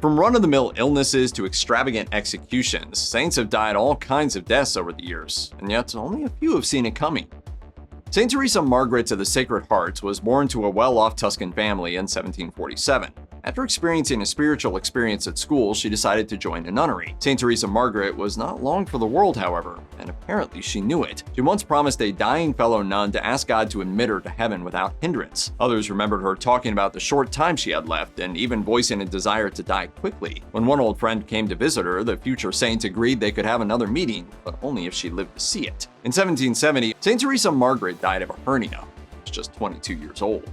From run-of-the-mill illnesses to extravagant executions, saints have died all kinds of deaths over the years, and yet only a few have seen it coming. St. Teresa Margaret of the Sacred Heart was born to a well-off Tuscan family in 1747. After experiencing a spiritual experience at school, she decided to join a nunnery. St. Teresa Margaret was not long for the world, however, and apparently she knew it. She once promised a dying fellow nun to ask God to admit her to heaven without hindrance. Others remembered her talking about the short time she had left and even voicing a desire to die quickly. When one old friend came to visit her, the future saint agreed they could have another meeting, but only if she lived to see it. In 1770, St. Teresa Margaret died of a hernia. She was just 22 years old.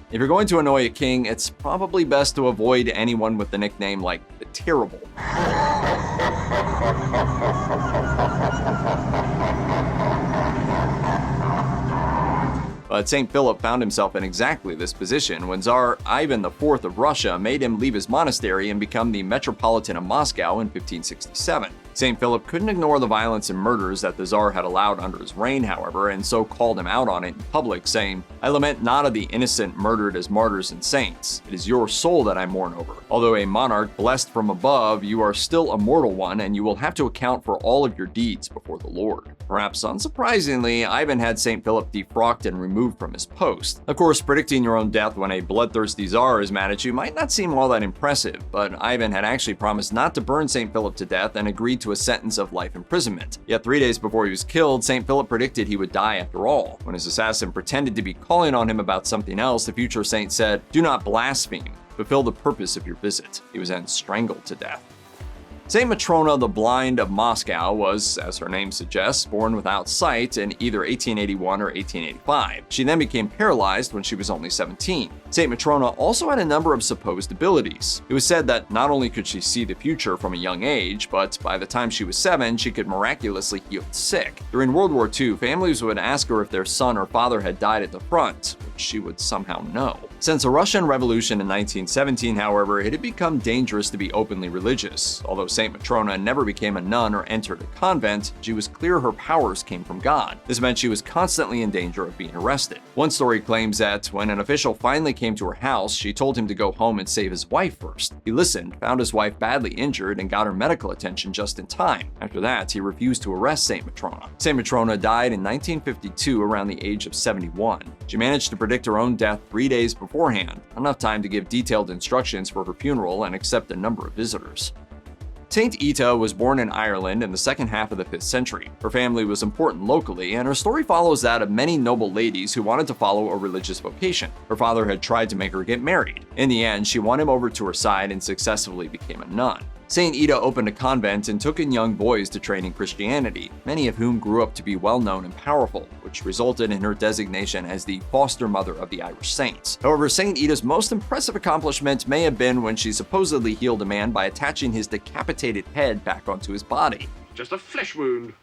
If you're going to annoy a king, it's probably best to avoid anyone with the nickname like the Terrible. But St. Philip found himself in exactly this position when Tsar Ivan IV of Russia made him leave his monastery and become the Metropolitan of Moscow in 1567. St. Philip couldn't ignore the violence and murders that the Tsar had allowed under his reign, however, and so called him out on it in public, saying, "I lament not of the innocent murdered as martyrs and saints. It is your soul that I mourn over. Although a monarch blessed from above, you are still a mortal one, and you will have to account for all of your deeds before the Lord." Perhaps unsurprisingly, Ivan had St. Philip defrocked and removed from his post. Of course, predicting your own death when a bloodthirsty Tsar is mad at you might not seem all that impressive, but Ivan had actually promised not to burn St. Philip to death and agreed to a sentence of life imprisonment. Yet 3 days before he was killed, St. Philip predicted he would die after all. When his assassin pretended to be calling on him about something else, the future saint said, "Do not blaspheme. Fulfill the purpose of your visit." He was then strangled to death. St. Matrona the Blind of Moscow was, as her name suggests, born without sight in either 1881 or 1885. She then became paralyzed when she was only 17. St. Matrona also had a number of supposed abilities. It was said that not only could she see the future from a young age, but by the time she was 7, she could miraculously heal the sick. During World War II, families would ask her if their son or father had died at the front, which she would somehow know. Since the Russian Revolution in 1917, however, it had become dangerous to be openly religious. Although St. Matrona never became a nun or entered a convent, she was clear her powers came from God. This meant she was constantly in danger of being arrested. One story claims that when an official finally came to her house, she told him to go home and save his wife first. He listened, found his wife badly injured, and got her medical attention just in time. After that, he refused to arrest St. Matrona. St. Matrona died in 1952 around the age of 71. She managed to predict her own death 3 days beforehand, enough time to give detailed instructions for her funeral and accept a number of visitors. Saint Ita was born in Ireland in the second half of the 5th century. Her family was important locally, and her story follows that of many noble ladies who wanted to follow a religious vocation. Her father had tried to make her get married. In the end, she won him over to her side and successfully became a nun. Saint Ita opened a convent and took in young boys to train in Christianity, many of whom grew up to be well-known and powerful, which resulted in her designation as the foster mother of the Irish saints. However, Saint Ita's most impressive accomplishment may have been when she supposedly healed a man by attaching his decapitated head back onto his body. Just a flesh wound.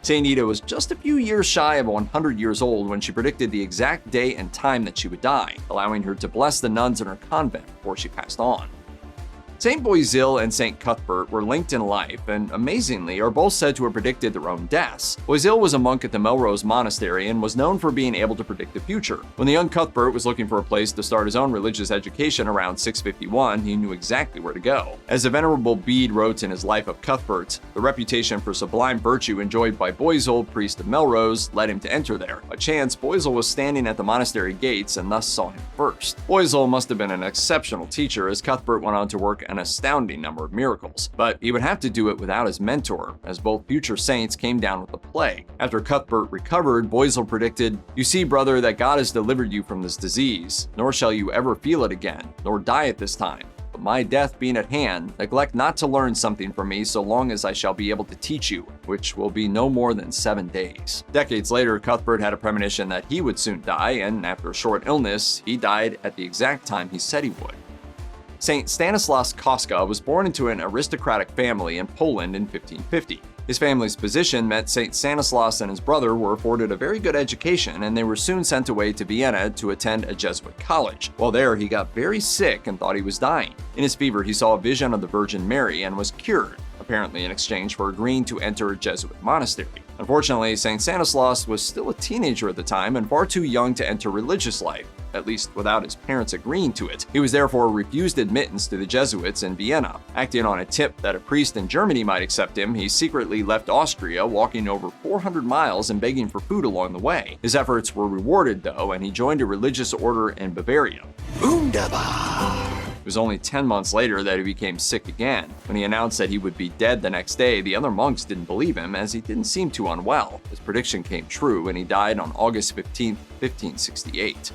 Saint Ita was just a few years shy of 100 years old when she predicted the exact day and time that she would die, allowing her to bless the nuns in her convent before she passed on. St. Boisil and St. Cuthbert were linked in life and, amazingly, are both said to have predicted their own deaths. Boisil was a monk at the Melrose Monastery and was known for being able to predict the future. When the young Cuthbert was looking for a place to start his own religious education around 651, he knew exactly where to go. As the Venerable Bede wrote in his Life of Cuthbert, the reputation for sublime virtue enjoyed by Boisil, priest of Melrose, led him to enter there. By chance, Boisil was standing at the monastery gates and thus saw him first. Boisil must have been an exceptional teacher, as Cuthbert went on to work an astounding number of miracles, but he would have to do it without his mentor, as both future saints came down with the plague. After Cuthbert recovered, Boisil predicted, "You see, brother, that God has delivered you from this disease, nor shall you ever feel it again, nor die at this time. But my death being at hand, neglect not to learn something from me so long as I shall be able to teach you, which will be no more than 7 days." Decades later, Cuthbert had a premonition that he would soon die, and after a short illness, he died at the exact time he said he would. St. Stanislaus Kostka was born into an aristocratic family in Poland in 1550. His family's position meant St. Stanislaus and his brother were afforded a very good education, and they were soon sent away to Vienna to attend a Jesuit college. While there, he got very sick and thought he was dying. In his fever, he saw a vision of the Virgin Mary and was cured, apparently in exchange for agreeing to enter a Jesuit monastery. Unfortunately, St. Stanislaus was still a teenager at the time and far too young to enter religious life. at least without his parents agreeing to it. He was therefore refused admittance to the Jesuits in Vienna. Acting on a tip that a priest in Germany might accept him, he secretly left Austria, walking over 400 miles and begging for food along the way. His efforts were rewarded, though, and he joined a religious order in Bavaria. Wunderbar! It was only 10 months later that he became sick again. When he announced that he would be dead the next day, the other monks didn't believe him, as he didn't seem too unwell. His prediction came true, and he died on August 15, 1568.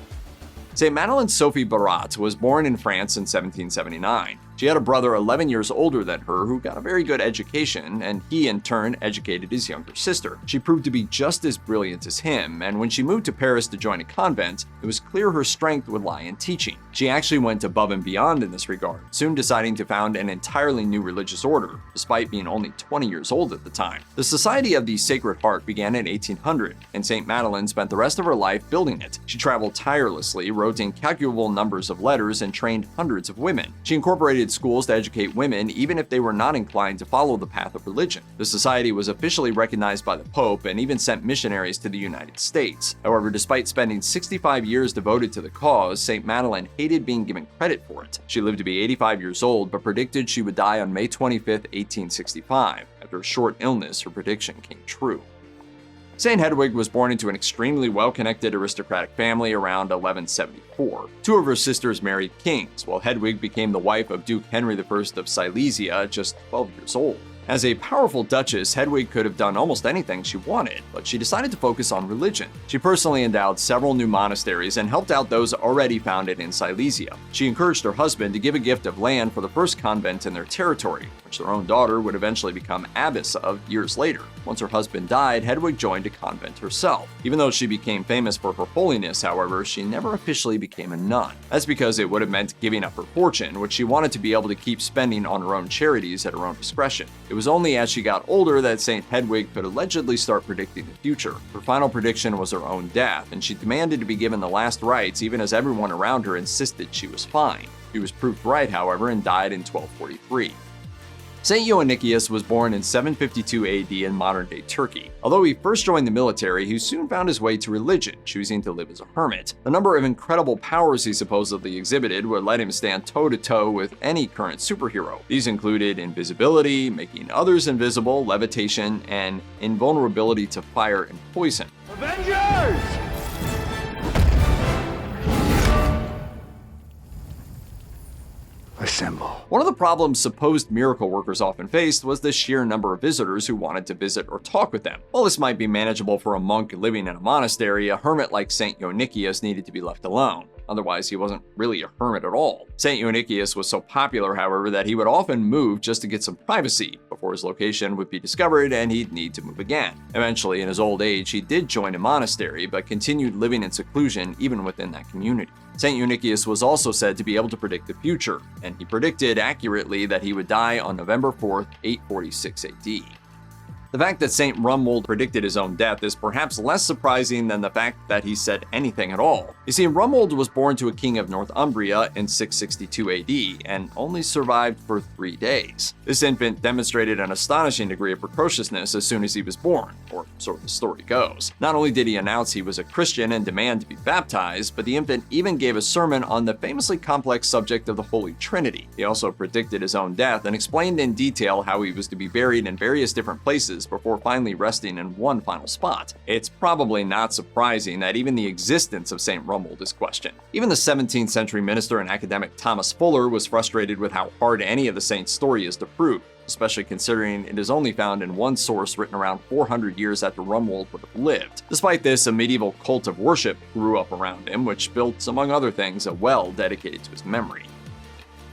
St. Madeleine-Sophie Barat was born in France in 1779. She had a brother 11 years older than her who got a very good education, and he in turn educated his younger sister. She proved to be just as brilliant as him, and when she moved to Paris to join a convent, it was clear her strength would lie in teaching. She actually went above and beyond in this regard, soon deciding to found an entirely new religious order, despite being only 20 years old at the time. The Society of the Sacred Heart began in 1800, and St. Madeleine spent the rest of her life building it. She traveled tirelessly, wrote incalculable numbers of letters, and trained hundreds of women. She incorporated schools to educate women even if they were not inclined to follow the path of religion. The society was officially recognized by the Pope and even sent missionaries to the United States. However, despite spending 65 years devoted to the cause, St. Madeleine hated being given credit for it. She lived to be 85 years old, but predicted she would die on May 25, 1865. After a short illness, her prediction came true. St. Hedwig was born into an extremely well-connected aristocratic family around 1174. Two of her sisters married kings, while Hedwig became the wife of Duke Henry I of Silesia at just 12 years old. As a powerful duchess, Hedwig could have done almost anything she wanted, but she decided to focus on religion. She personally endowed several new monasteries and helped out those already founded in Silesia. She encouraged her husband to give a gift of land for the first convent in their territory, which their own daughter would eventually become abbess of years later. Once her husband died, Hedwig joined a convent herself. Even though she became famous for her holiness, however, she never officially became a nun. That's because it would have meant giving up her fortune, which she wanted to be able to keep spending on her own charities at her own discretion. It was only as she got older that St. Hedwig could allegedly start predicting the future. Her final prediction was her own death, and she demanded to be given the last rites even as everyone around her insisted she was fine. She was proved right, however, and died in 1243. St. Joannicius was born in 752 AD in modern-day Turkey. Although he first joined the military, he soon found his way to religion, choosing to live as a hermit. The number of incredible powers he supposedly exhibited would let him stand toe-to-toe with any current superhero. These included invisibility, making others invisible, levitation, and invulnerability to fire and poison. Avengers! Assemble. One of the problems supposed miracle workers often faced was the sheer number of visitors who wanted to visit or talk with them. While this might be manageable for a monk living in a monastery, a hermit like St. Joannicius needed to be left alone. Otherwise, he wasn't really a hermit at all. St. Joannicius was so popular, however, that he would often move just to get some privacy before his location would be discovered and he'd need to move again. Eventually, in his old age, he did join a monastery, but continued living in seclusion even within that community. St. Joannicius was also said to be able to predict the future, and he predicted accurately that he would die on November 4th, 846 AD. The fact that St. Rumwold predicted his own death is perhaps less surprising than the fact that he said anything at all. You see, Rumwold was born to a king of Northumbria in 662 AD and only survived for 3 days. This infant demonstrated an astonishing degree of precociousness as soon as he was born, or so the story goes. Not only did he announce he was a Christian and demand to be baptized, but the infant even gave a sermon on the famously complex subject of the Holy Trinity. He also predicted his own death and explained in detail how he was to be buried in various different places before finally resting in one final spot. It's probably not surprising that even the existence of St. Rumwold is questioned. Even the 17th century minister and academic Thomas Fuller was frustrated with how hard any of the saint's story is to prove, especially considering it is only found in one source written around 400 years after Rumwold would have lived. Despite this, a medieval cult of worship grew up around him, which built, among other things, a well dedicated to his memory.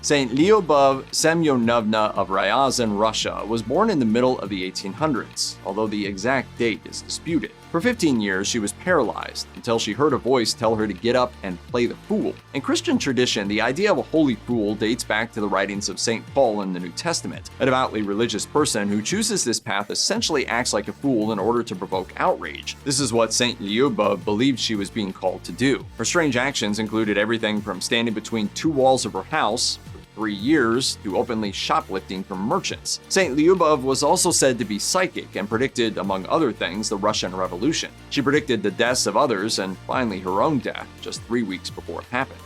St. Lyubov of Ryazan, Russia, was born in the middle of the 1800s, although the exact date is disputed. For 15 years, she was paralyzed until she heard a voice tell her to get up and play the fool. In Christian tradition, the idea of a holy fool dates back to the writings of St. Paul in the New Testament. A devoutly religious person who chooses this path essentially acts like a fool in order to provoke outrage. This is what St. Lyubov believed she was being called to do. Her strange actions included everything from standing between two walls of her house, 3 years to openly shoplifting from merchants. St. Lyubov was also said to be psychic and predicted, among other things, the Russian Revolution. She predicted the deaths of others and finally her own death just 3 weeks before it happened.